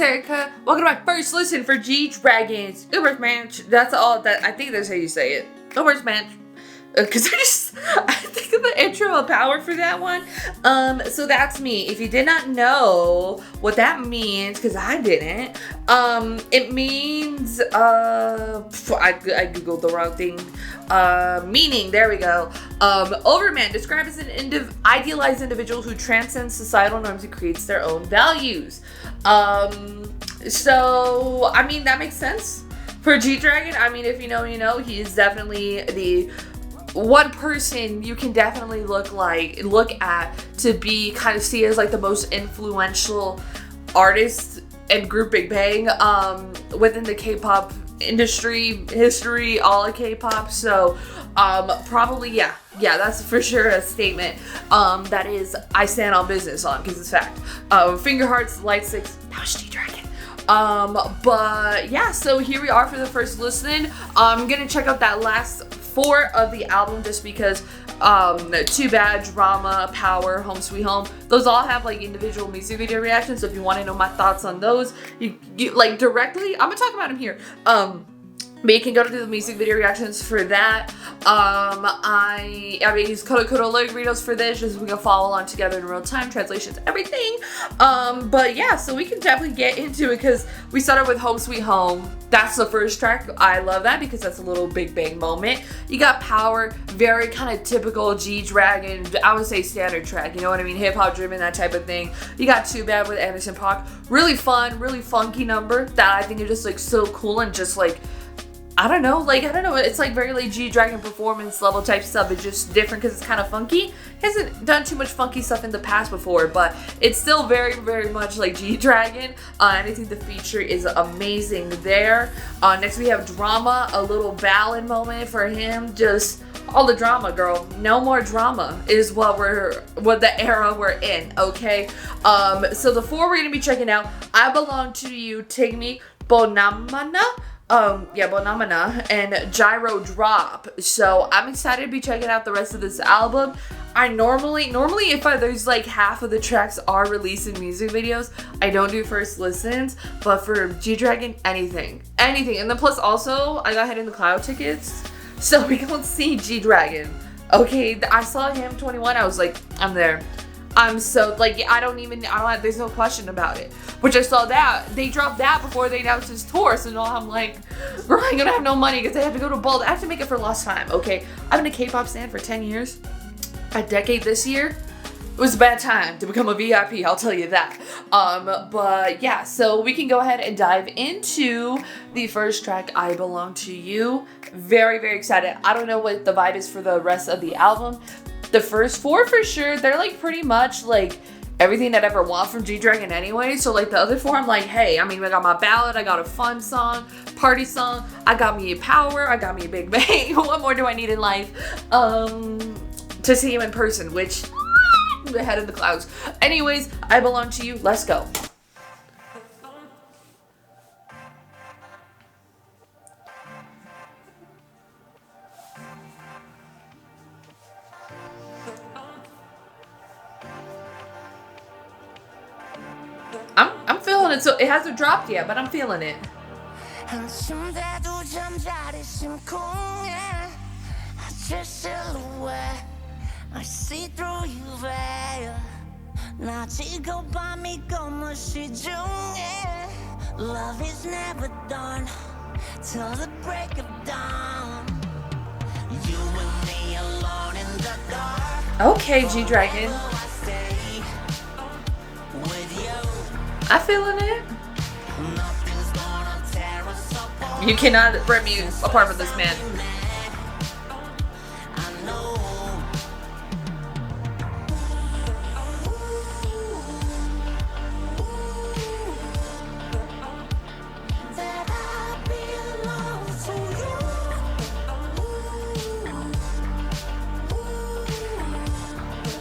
Erica. Welcome to my first listen for G-Dragon's Übermensch. That's all that, I think that's how you say it. Übermensch. Because I think of the intro of power for that one. So that's me. If you did not know what that means, because I didn't, it means, I googled the wrong thing. Meaning, there we go. Overman, described as an idealized individual who transcends societal norms and creates their own values. So, I mean, that makes sense. For G-Dragon, I mean, if you know, you know, he is definitely the one person you can definitely look at to be kind of see as like the most influential artist and group Big Bang within the K-pop industry history, all of K-pop. So probably yeah, that's for sure a statement that is I stand on business on, because it's fact. Finger hearts, light sticks, that was G-Dragon. But yeah, so here we are for the first listen. I'm gonna check out that last 4 of the album just because Too Bad, Drama, Power, Home Sweet Home, those all have like individual music video reactions. So if you want to know my thoughts on those, you like directly, I'm gonna talk about them here. But you can go to the music video reactions for that. I mean, use Kodo lyric videos for this, just so we can follow along together in real time, translations, everything. But yeah, so we can definitely get into it because we started with Home Sweet Home. That's the first track. I love that because that's a little Big Bang moment. You got Power, very kind of typical G-Dragon, I would say standard track, you know what I mean? Hip hop driven, that type of thing. You got Too Bad with Anderson .Paak. Really fun, really funky number that I think is just like so cool and just like, I don't know, it's like very like G-Dragon performance level type stuff. It's just different because it's kind of funky. He hasn't done too much funky stuff in the past before, but it's still very, very much like G-Dragon. And I think the feature is amazing there. Next we have Drama, a little ballad moment for him. Just all the drama, girl. No more drama is what the era we're in, okay? So the 4 we're gonna be checking out: I Belong to You, Take Me, Bonamana, Bonamana, and GYRO-DROP. So I'm excited to be checking out the rest of this album. I normally if there's like half of the tracks are released in music videos, I don't do first listens, but for G-Dragon, anything. And then plus also, I got Head in the Cloud tickets, so we can see G-Dragon. Okay, I saw him 21, I was like, I'm there. I'm so, like, there's no question about it. Which I saw that, they dropped that before they announced his tour, so now I'm like, bro, I'm gonna have no money because I have to go to Bald. I have to make it for lost time, okay? I've been a K-pop stan for 10 years, a decade this year. It was a bad time to become a VIP, I'll tell you that. But yeah, so we can go ahead and dive into the first track, I Belong to You. Very, very excited. I don't know what the vibe is for the rest of the album. The first 4 for sure, they're like pretty much like everything I'd ever want from G-Dragon anyway. So like the other 4, I'm like, hey, I mean, I got my ballad, I got a fun song, party song, I got me a Power, I got me a Big Bang. What more do I need in life? To see him in person, which the Head in the Clouds. Anyways, I Belong to You, let's go. I'm feeling it, so it hasn't dropped yet, but I'm feeling it. I see through you veil. Love is never done till the break of dawn. You and me alone in the dark. Okay, G-Dragon. I'm feeling it. You cannot rip me apart from this man.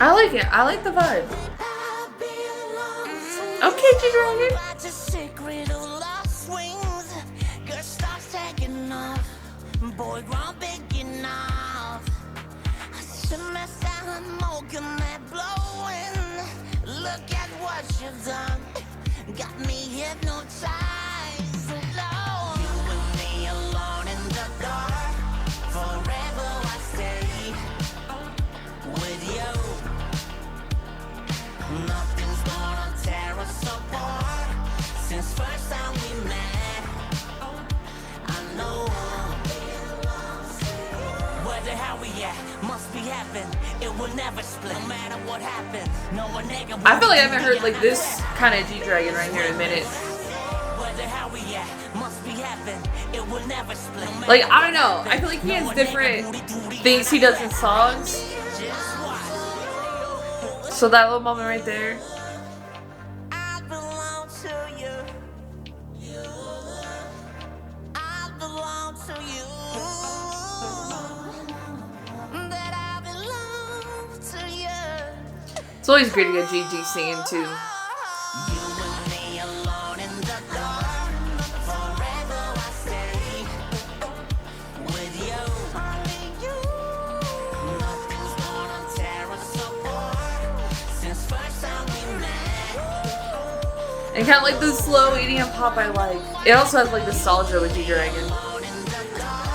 I like it. I like the vibe. Okay, G-Dragon. Boy, grown big enough. Look at what you've done. Got me hypnotized. Since first time we met, I know where the hell we at? Must be heaven. It will never split. No matter what happens. No one nigga. I feel like I haven't heard like this kind of G-Dragon right here in a minute. Where the hell we at? Must be heaven. It will never split. Like, I don't know. I feel like he has different things he does in songs. So that little moment right there. I belong to you. I belong to you. That I belong to you. It's always great to get GG singing too. You and me alone in the dark. Forever I stay with you. Only you. Nothing's gonna tear us apart. Since first time we met. And kind of like the slow EDM pop I like. It also has like nostalgia with G-Dragon. Alone in the dark.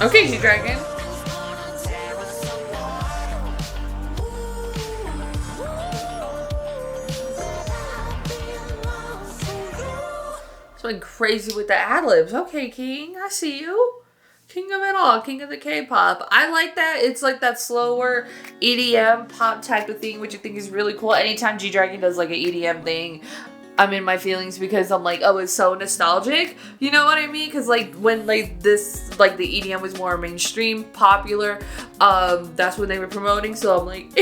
Okay, G-Dragon. It's been crazy with the ad-libs. Okay, King, I see you. King of it all, king of the K-pop. I like that. It's like that slower EDM pop type of thing, which I think is really cool. Anytime G-Dragon does like an EDM thing, I'm in my feelings because I'm like, oh, it's so nostalgic. You know what I mean? Because like when like this, like the EDM was more mainstream, popular, that's when they were promoting. So I'm like,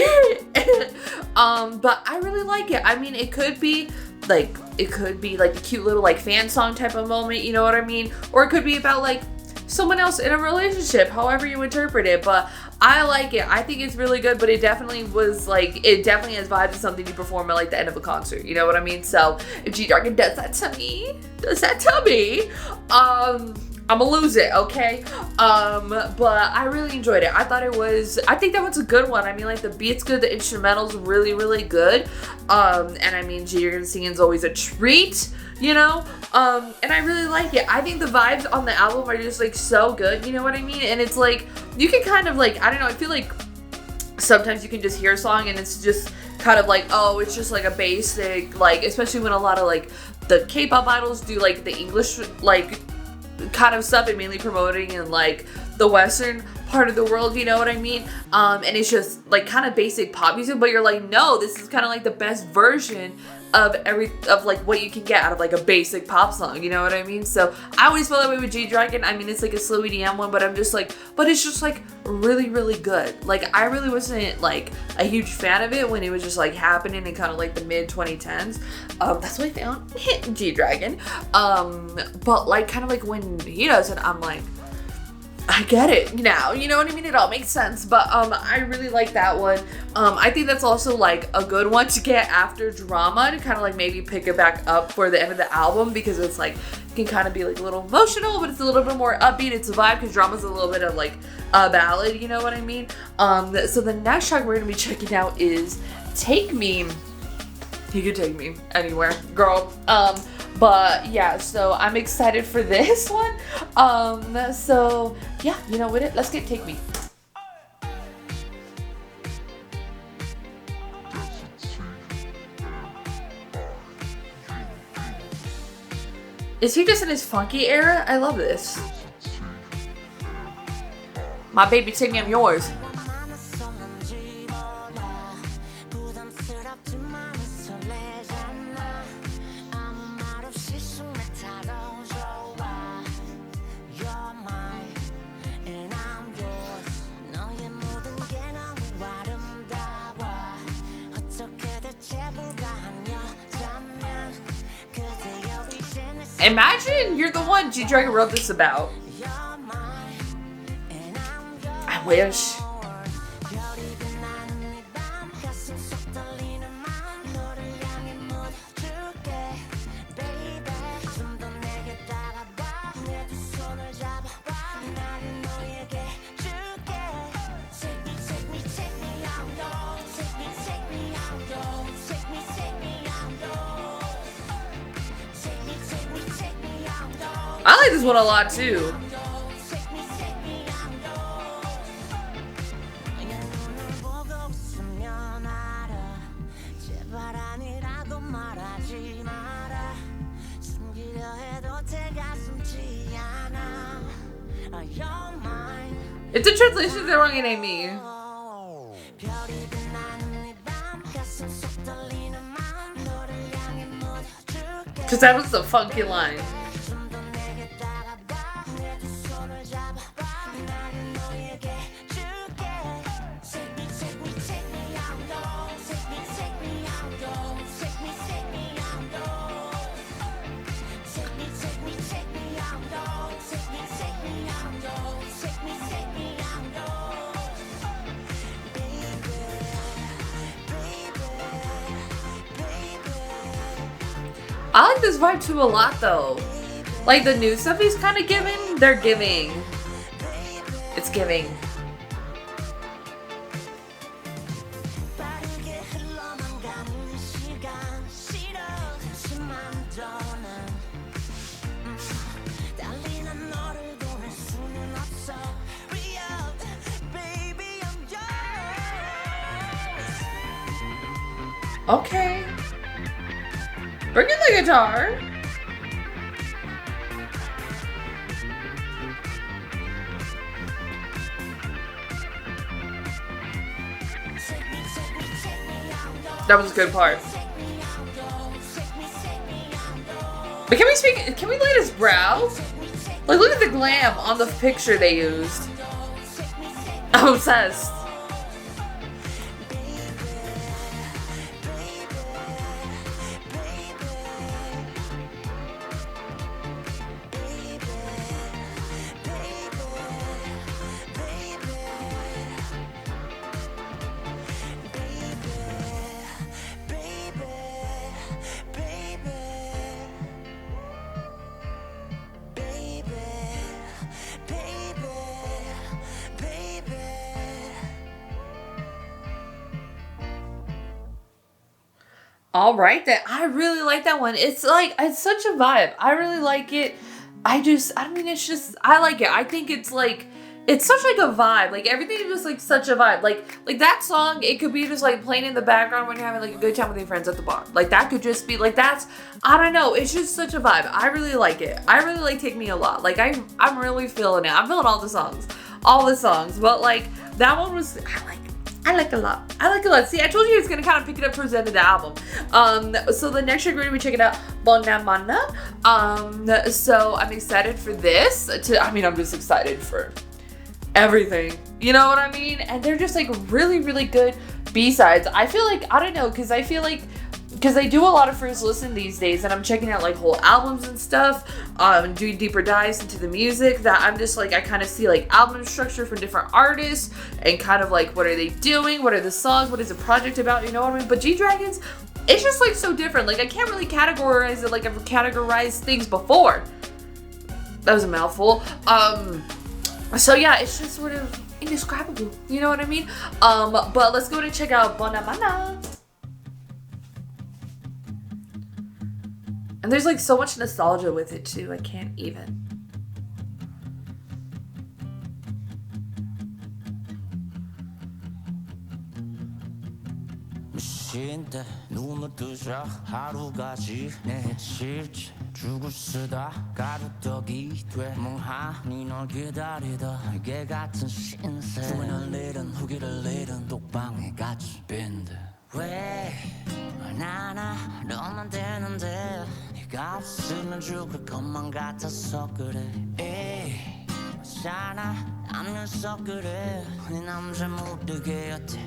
but I really like it. I mean, it could be like a cute little like fan song type of moment. You know what I mean? Or it could be about like someone else in a relationship, however you interpret it. But I like it. I think it's really good, but it definitely was like, it definitely has vibes of something you perform at like the end of a concert. You know what I mean? So if G-Dragon does that to me, I'm gonna lose it, okay? But I really enjoyed it. I think that one's a good one. I mean, like the beat's good, the instrumental's really, really good. And I mean, G-Dragon singing is always a treat, you know? And I really like it. I think the vibes on the album are just like so good, you know what I mean? And it's like, you can kind of like, I don't know, I feel like sometimes you can just hear a song and it's just kind of like, oh, it's just like a basic, like, especially when a lot of like the K-pop idols do like the English, like, kind of stuff and mainly promoting in like the Western part of the world, you know what I mean? And it's just like kind of basic pop music, but you're like, no, this is kind of like the best version of like what you can get out of like a basic pop song, you know what I mean? So I always feel that way with G-Dragon. I mean, it's like a slow EDM one, but I'm just like, but it's just like really, really good. Like I really wasn't like a huge fan of it when it was just like happening in kind of like the mid 2010s. That's what I found G-Dragon. But like kind of like when he does it, I'm like, I get it now, you know what I mean? It all makes sense, but I really like that one. I think that's also like a good one to get after Drama to kind of like maybe pick it back up for the end of the album, because it's like, it can kind of be like a little emotional, but it's a little bit more upbeat. It's a vibe because Drama's a little bit of like a ballad, you know what I mean? So the next track we're gonna be checking out is Take Me. You can take me anywhere, girl. But yeah, so I'm excited for this one. So yeah, you know, with it, let's get Take Me. Is he just in his funky era? I love this. My baby, take me, I'm yours. Imagine you're the one G-Dragon wrote this about. I wish. I like this one a lot too. If the translation's wrong, it ain't me. Cause that was the funky line. I like this vibe too a lot though. Like the new stuff he's kind of giving, they're giving. It's giving. Okay. Bring in the guitar. That was a good part. But can we light his brow? Like, look at the glam on the picture they used. I'm obsessed. All right, then. I really like that one. It's like, it's such a vibe. I really like it. I mean, it's just, I like it. I think it's like, it's such like a vibe. Like everything is just like such a vibe. Like that song, it could be just like playing in the background when you're having like a good time with your friends at the bar. Like that could just be like, that's, I don't know. It's just such a vibe. I really like it. I really like Take Me a lot. Like I'm really feeling it. I'm feeling all the songs. But like that one was, I like a lot. See, I told you it's gonna kind of pick it up towards the end of the album. So the next track we're gonna be checking out Bonamana. So I'm excited for this. I'm just excited for everything. You know what I mean? And they're just like really, really good B-sides. I feel like, I don't know, because I do a lot of first listen these days, and I'm checking out like whole albums and stuff, doing deeper dives into the music, that I'm just like, I kind of see like album structure from different artists and kind of like, what are they doing? What are the songs? What is the project about? You know what I mean? But G-Dragons, it's just like so different. Like I can't really categorize it like I've categorized things before. That was a mouthful. So yeah, it's just sort of indescribable. You know what I mean? But let's go and check out Bonamana. And there's like so much nostalgia with it too. I can't even. 쉰때 눈을 뜨자 하루가 지내 실제 죽을 쓰다 가루떡이 돼 멍하니 널 기다리다 개 같은 신세 후회를 잃은 후기를 잃은 독방에 같이 빈대 왜 나나 너만 되는데 네가 없으면 죽을 것만 같아서 그래 에이 sana 하면서 그래 네 남자 모르게 어때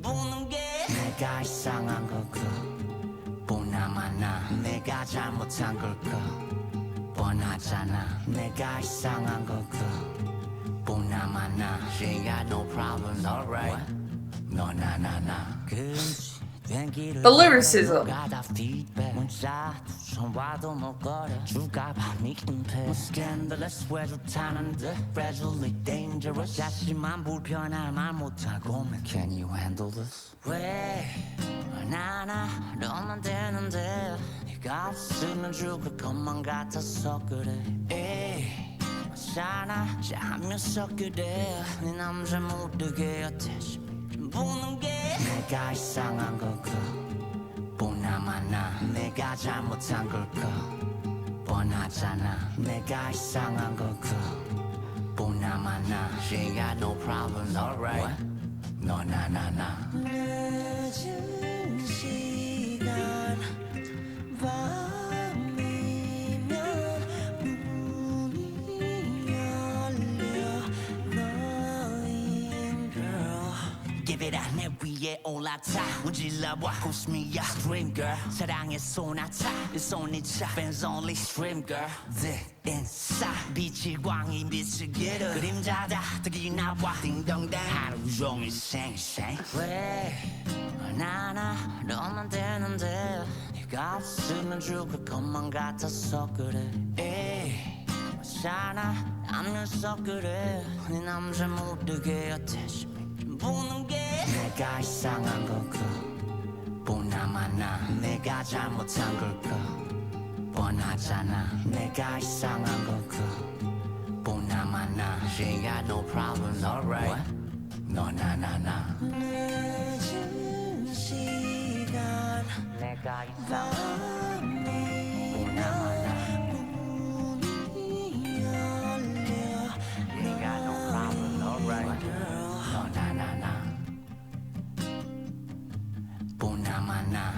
보는 게 내가 이상한 걸까 보나마나 내가 잘못한 걸까 뻔하잖아 내가 이상한 걸까 보나마나 She ain't got no problems alright 너나나나 The lyricism. Can you handle this? 왜 나나 너만 되는데 네가 없으면 죽을 것만 같아서 그래 에이 sana 자면서 그래 네 남자 모르게 어때 보는 게 내가 이상한 걸까 보나마나 내가 잘못한 걸까 뻔하잖아 내가 이상한 걸까 보나 Bonamana, she ain't got no problems, alright. What? No, nah, nah, nah. 늦은 시간 밤이면 문이 열려 너인 girl Give it up, 내 위에 올라타 문질러봐 Push me up, scream girl 사랑의 소나타 이 손이 차 Fans only stream girl Deep inside 빛이 광이 빛을 기르 그림자다 뜨기 나와 딩동댕 하루 종일 생생 왜 나나 너만 되는데 네가 없으면 죽을 것만 같아서 그래 에이 sana 하면서 그래 네 남자 모르게 어때시 보는 게 내가 이상한 걸까 보나마나 내가 잘못한 걸까 뻔하잖아 내가 이상한 걸까 보나마나 She ain't got no problems alright What? No nah nah nah 늦은 시간 내가 이상한 밤이면 보나마나 문이 열려 She ain't got no problems alright What? No nah nah nah 보나마나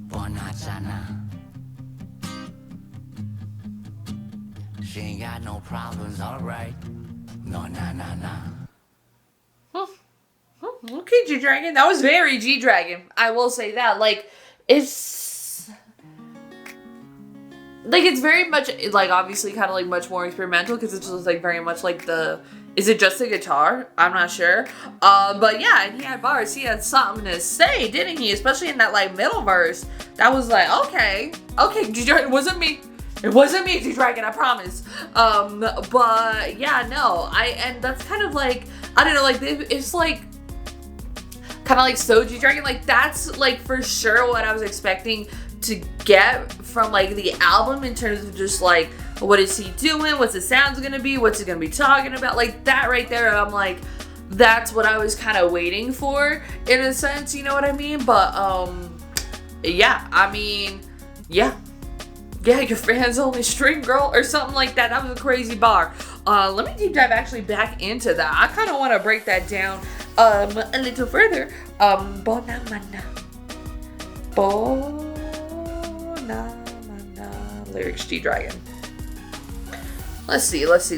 뻔하잖아 She ain't got no problems, alright. No, nah, nah, nah. Okay, G-Dragon. That was very G-Dragon. I will say that. Like, it's very much, like, obviously kind of, like, much more experimental because it's just, like, very much, like, is it just a guitar? I'm not sure. But, yeah, and he had bars. He had something to say, didn't he? Especially in that, like, middle verse. That was like, okay, G-Dragon, it wasn't me. It wasn't me, G-Dragon, I promise. But yeah, no, and that's kind of like, I don't know, like, it's like, kind of like so G-Dragon, like, that's, like, for sure what I was expecting to get from, like, the album in terms of just, like, what is he doing, what's the sounds gonna be, what's he gonna be talking about, like, that right there, I'm like, that's what I was kind of waiting for, in a sense, you know what I mean, but, yeah, I mean, yeah, your fans only stream girl or something like that. That was a crazy bar. Let me deep dive actually back into that. I kind of want to break that down a little further. Bonamana. Lyrics G-Dragon. Let's see. Let's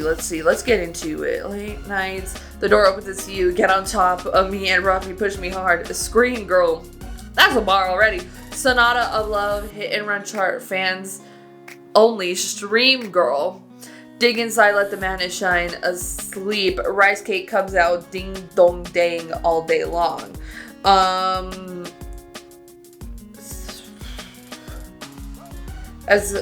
get into it. Late nights, the door opens, it's you. Get on top of me and rock me, push me hard. Scream girl. That's a bar already. Sonata of Love, hit and run chart, fans only, stream girl. Dig inside, let the madness shine, asleep. Rice cake comes out, ding dong dang all day long. As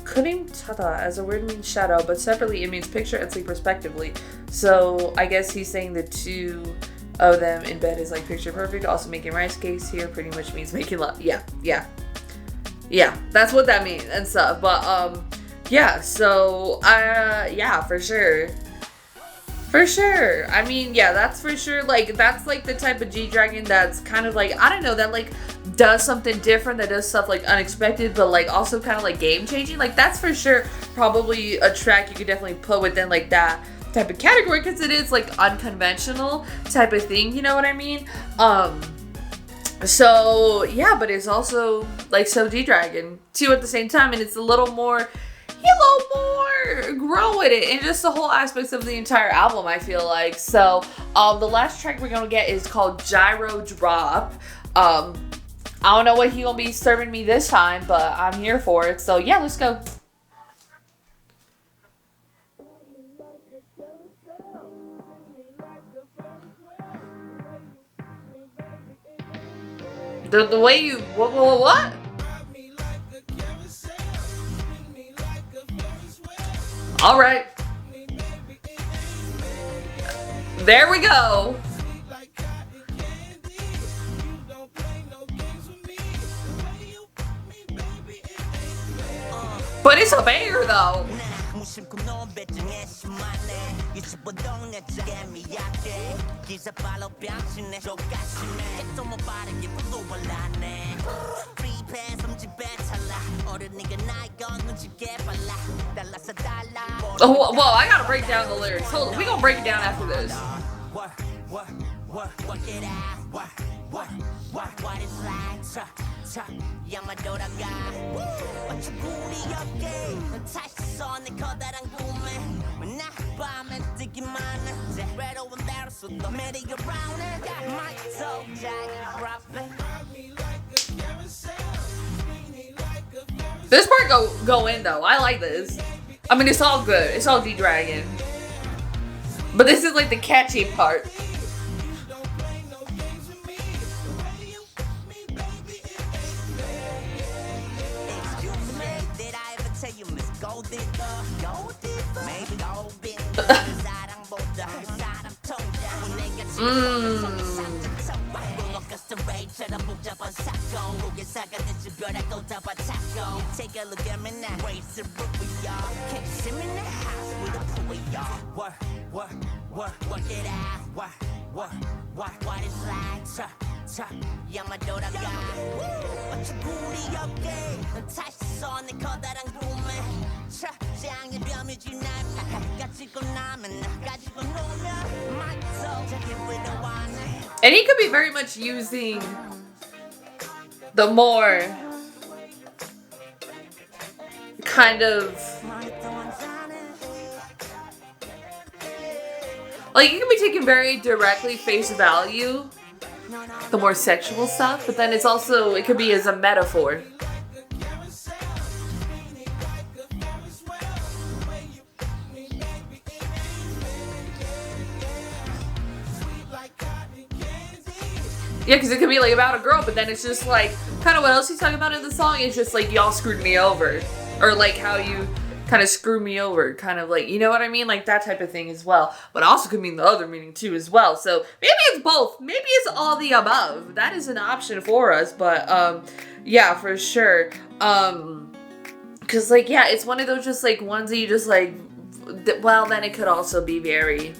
kunim tada, as a word means shadow, but separately it means picture and sleep respectively. So I guess he's saying the two of them in bed is like picture perfect. Also making rice cakes here pretty much means making love. Yeah, that's what that means and stuff. But yeah, so yeah, for sure. I mean, yeah, that's for sure. Like, that's like the type of G-Dragon that's kind of like, I don't know, that like does something different, that does stuff like unexpected, but like also kind of like game changing. Like, that's for sure probably a track you could definitely put within like that type of category, because it is like unconventional type of thing, you know what I mean? So yeah, but it's also like so G-Dragon too at the same time, and it's a little more grow with it, and just the whole aspects of the entire album, I feel like. So the last track we're gonna get is called GYRO-DROP. I don't know what he gonna be serving me this time, but I'm here for it. So yeah, let's go. The way you what? All right. There we go. But it's a banger though. Oh, well, I gotta break down the lyrics. Hold on, we gonna break it down after this. What is like 야마 돌아가 어차피 우리 어깨 다시 손에 커다란 꿈에 나 밤에 뜨기만 해 외로운 대로수도 merry around it my soul GYRO-DROP. This part go in though. I like this. I mean, it's all good. It's all G-Dragon. But this is like the catchy part. Take a look at me now. Raise the roof, y'all. Can't you see me in the house with a pool, y'all? Work it out. What is like? 야마 돌아가. 어차피 우리 어깨 다시 손에 커다란 꿈에 장의 뺨이 지나 가지고 나면 가지고 놀면 my soul 저기 위로하네. And he could be very much using the more kind of like, you can be taken very directly face value, the more sexual stuff, but then it's also, it could be as a metaphor. Yeah, because it could be like about a girl, but then it's just like kind of what else he's talking about in the song. It's just like, y'all screwed me over, or like how you kind of screw me over, kind of like, you know what I mean, like that type of thing as well. But also could mean the other meaning too as well. So maybe it's both. Maybe it's all the above. That is an option for us. But yeah, for sure. Because like, yeah, it's one of those just like ones that you just like. Well, then it could also be very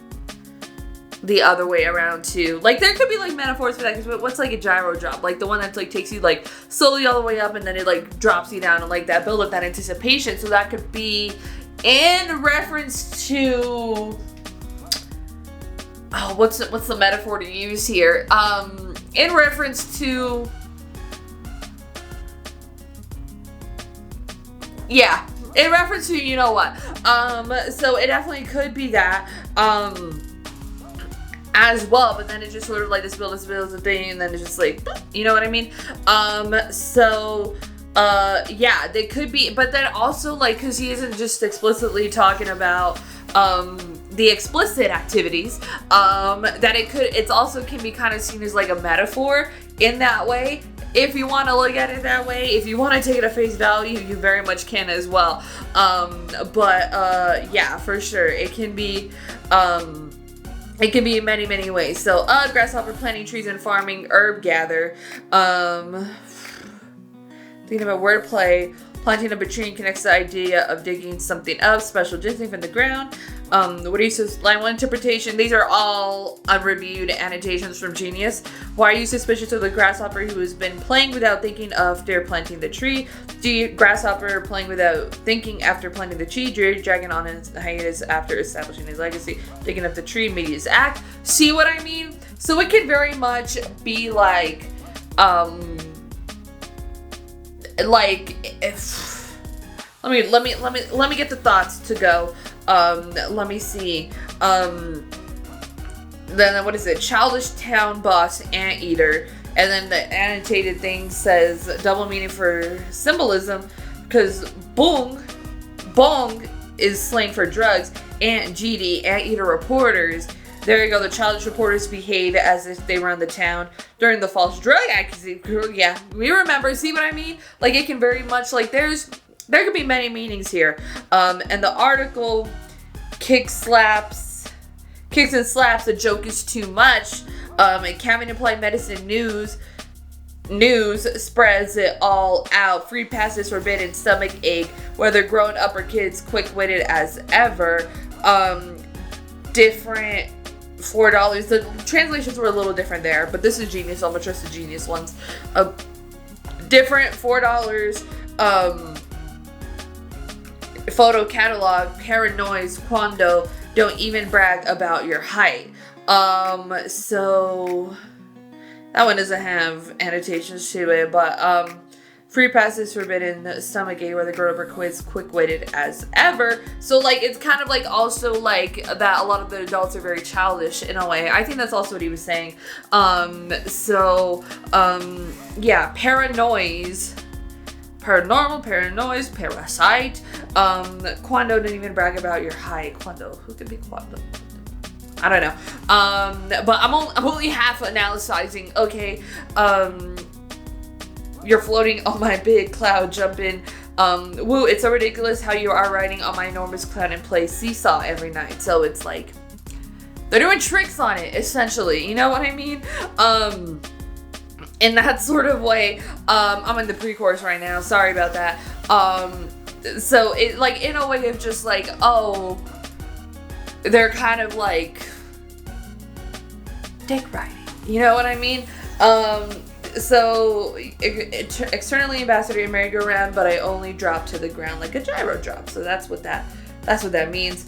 the other way around too. Like, there could be like metaphors for that, because what's like a gyro drop? Like the one that's like takes you like slowly all the way up and then it like drops you down, and like that build up, that anticipation. So that could be in reference to, oh, what's the metaphor to use here? In reference to, yeah, in reference to, you know what? So it definitely could be that. As well, but then it's just sort of like this build a thing, and then it's just like, you know what I mean? Yeah, they could be, but then also like, because he isn't just explicitly talking about the explicit activities, that it also can be kind of seen as like a metaphor in that way. If you want to look at it that way, if you want to take it at face value, you very much can as well. Yeah, for sure, it can be. It can be in many, many ways. So, grasshopper, planting trees and farming, herb gather. Thinking about wordplay. Planting up a tree connects the idea of digging something up, special ginseng from the ground. What do you say? Line 1 interpretation. These are all unreviewed annotations from Genius. Why are you suspicious of the grasshopper who has been playing without thinking after planting the tree? Grasshopper playing without thinking after planting the tree. GYRO-DROP on his hiatus after establishing his legacy. Digging up the tree, media's act. See what I mean? So it could very much be like, if let me get the thoughts to go. Let me see. Then what is it? Childish town boss anteater. And then the annotated thing says double meaning for symbolism, because bong is slang for drugs. Aunt GD, anteater reporters. There you go. The childish reporters behave as if they run the town during the false drug accusation. Yeah, we remember. See what I mean? Like, it can very much, like, there could be many meanings here. And the article kicks and slaps. The joke is too much. And Camming Applied Medicine news spreads it all out. Free passes forbidden. Stomach ache. Whether grown up or kids, quick-witted as ever. Different $4. The translations were a little different there, but this is Genius, so I'm gonna trust the Genius ones. different $4 photo catalog, Paranoise, Quando, Don't Even Brag About Your Height. So that one doesn't have annotations to it, but Free Passes Forbidden, Stomach Ache, where the girl quiz, quick-witted as ever. So like it's kind of like also like that a lot of the adults are very childish in a way. I think that's also what he was saying. Yeah, Paranoise, Paranormal, Paranoise, Parasite, Quando, Don't Even Brag About Your Height. Quando, who could be Quando? I don't know. But I'm only half analyzing. Okay, you're floating on my big cloud, jumping. Woo, it's so ridiculous how you are riding on my enormous cloud and play seesaw every night. So it's like they're doing tricks on it, essentially. You know what I mean? In that sort of way. I'm in the pre-chorus right now. Sorry about that. So it like in a way of just like, oh, they're kind of like dick riding. You know what I mean? So externally ambassador and merry-go-round, but I only drop to the ground like a gyro drop. So that's what that means.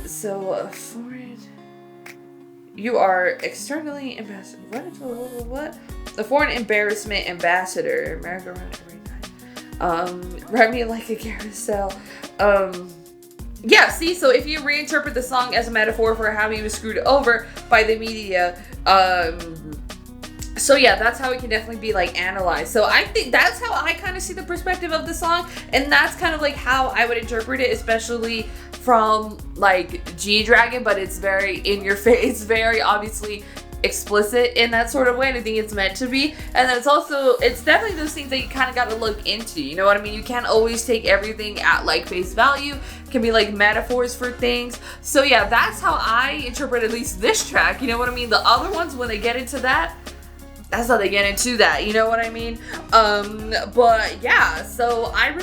So foreign, you are externally ambassador. What? The foreign embarrassment ambassador, merry-go-round every night. Ride me like a carousel. Yeah, see, so if you reinterpret the song as a metaphor for how he was screwed over by the media, so yeah, that's how it can definitely be like analyzed. So I think that's how I kind of see the perspective of the song, and that's kind of like how I would interpret it, especially from like G-Dragon, but it's very in your face, it's very obviously explicit in that sort of way, and I think it's meant to be. And then it's definitely those things that you kind of got to look into, you know what I mean? You can't always take everything at like face value. It can be like metaphors for things. So yeah, that's how I interpret at least this track, you know what I mean? The other ones, when they get into that, that's how they get into that, you know what I mean? But yeah, so I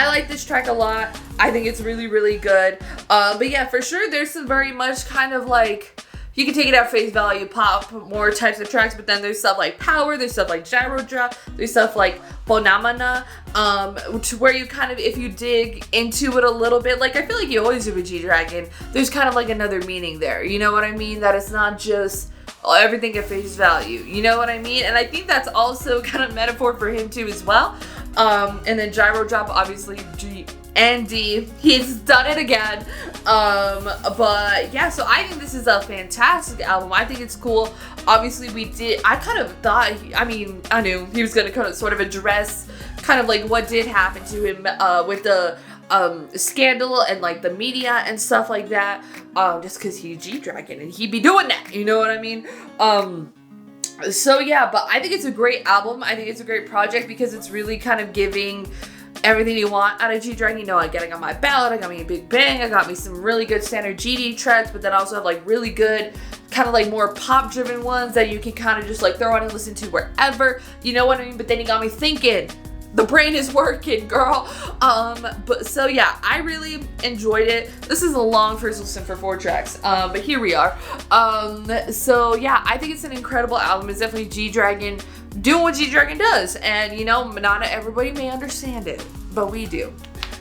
like this track a lot. I think it's really, really good. But yeah, for sure, there's some very much kind of like, you can take it at face value, pop, more types of tracks, but then there's stuff like Power, there's stuff like GYRO-DROP, there's stuff like Bonamana, to where you kind of, if you dig into it a little bit, like I feel like you always do with G-Dragon, there's kind of like another meaning there, you know what I mean? That it's not just everything at face value, you know what I mean? And I think that's also kind of metaphor for him too as well. And then GYRO-DROP, obviously G and D, he's done it again. But yeah, so I think this is a fantastic album. I think it's cool. Obviously I kind of thought, I knew he was gonna kind of sort of address kind of like what did happen to him with the scandal and like the media and stuff like that, just because he's G-Dragon and he'd be doing that, you know what I mean? So yeah, but I think it's a great album. I think it's a great project because it's really kind of giving everything you want out of G-Dragon. You know, I got my ballad, I got me a Big Bang, I got me some really good standard GD tracks, but then I also have like really good kind of like more pop driven ones that you can kind of just like throw on and listen to wherever, you know what I mean? But then you got me thinking, the brain is working, girl. But so yeah, I really enjoyed it. This is a long first listen for 4 tracks, but here we are. So yeah, I think it's an incredible album. It's definitely G-Dragon doing what G-Dragon does, and you know, not everybody may understand it, but we do.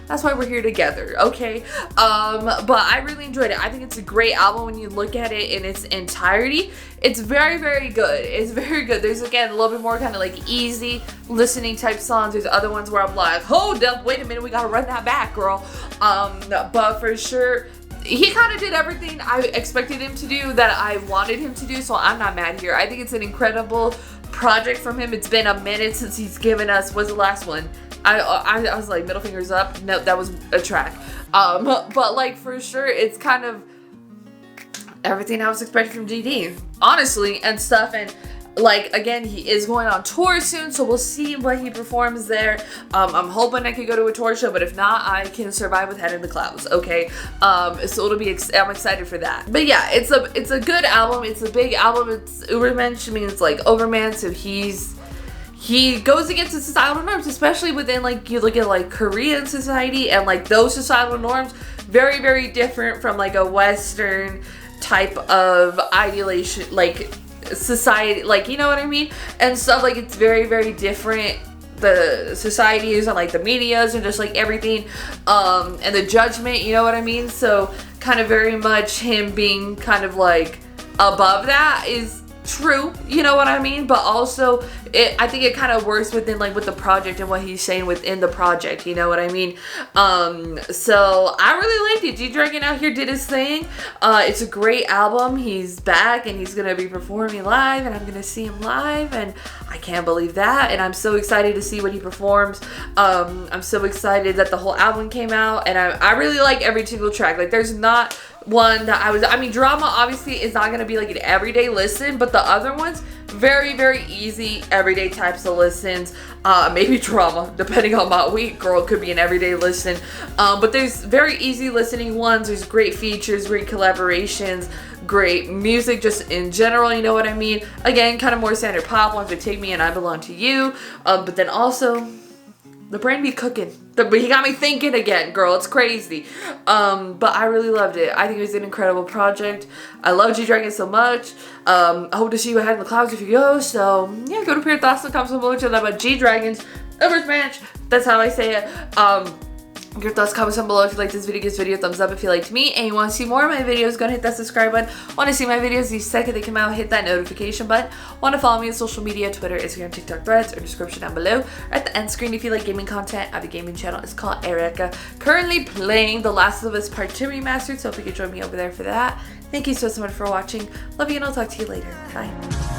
That's why we're here together, okay? But I really enjoyed it. I think it's a great album when you look at it in its entirety. It's very, very good. It's very good. There's, again, a little bit more kind of like easy listening type songs. There's other ones where I'm like, hold up, wait a minute, we gotta run that back, girl. But for sure, he kind of did everything I expected him to do, that I wanted him to do, so I'm not mad here. I think it's an incredible project from him. It's been a minute since he's given us, what's the last one? I was like, middle fingers up. No, that was a track. But like for sure, it's kind of everything I was expecting from GD, honestly, and stuff. And like, again, he is going on tour soon, so we'll see what he performs there. I'm hoping I could go to a tour show, but if not, I can survive with Head in the Clouds, okay? So it'll be, I'm excited for that. But yeah, it's a good album. It's a big album. It's Übermensch, means like overman, so he goes against the societal norms, especially within, like, you look at, like, Korean society and, like, those societal norms, very, very different from, like, a Western type of ideation, like, society, like, you know what I mean, and stuff. Like, it's very, very different, the societies and like the medias and just like everything, and the judgment, you know what I mean. So kind of very much him being kind of like above that is true, you know what I mean, but also I think it kind of works within like with the project and what he's saying within the project, you know what I mean. So I really liked it. G-Dragon out here did his thing. It's a great album. He's back and he's gonna be performing live, and I'm gonna see him live, and I can't believe that, and I'm so excited to see what he performs. I'm so excited that the whole album came out, and I really like every single track. Like, there's not one that I mean, Drama obviously is not gonna be like an everyday listen, but the other ones, very, very easy everyday types of listens. Maybe Drama, depending on my week, girl, it could be an everyday listen. But there's very easy listening ones. There's great features, great collaborations, great music just in general, you know what I mean. Again, kind of more standard pop ones with Take Me and I Belong to You, but then also the brain be cooking. But he got me thinking again, girl. It's crazy. But I really loved it. I think it was an incredible project. I love G-Dragon so much. I hope to see you ahead in the clouds if you go. So yeah, go to Pure Thoughts and comments below to about G-Dragon's Übermensch. That's how I say it. Your thoughts, comments down below. If you like this video, give this video a thumbs up. If you liked me and you want to see more of my videos, go and hit that subscribe button. Want to see my videos the second they come out, hit that notification button. Want to follow me on social media, Twitter, Instagram, TikTok, Threads, or description down below. Or at the end screen if you like gaming content. I have a gaming channel. It's called Erica. Currently playing The Last of Us Part 2 Remastered, so hope you could join me over there for that. Thank you so much for watching. Love you, and I'll talk to you later. Bye.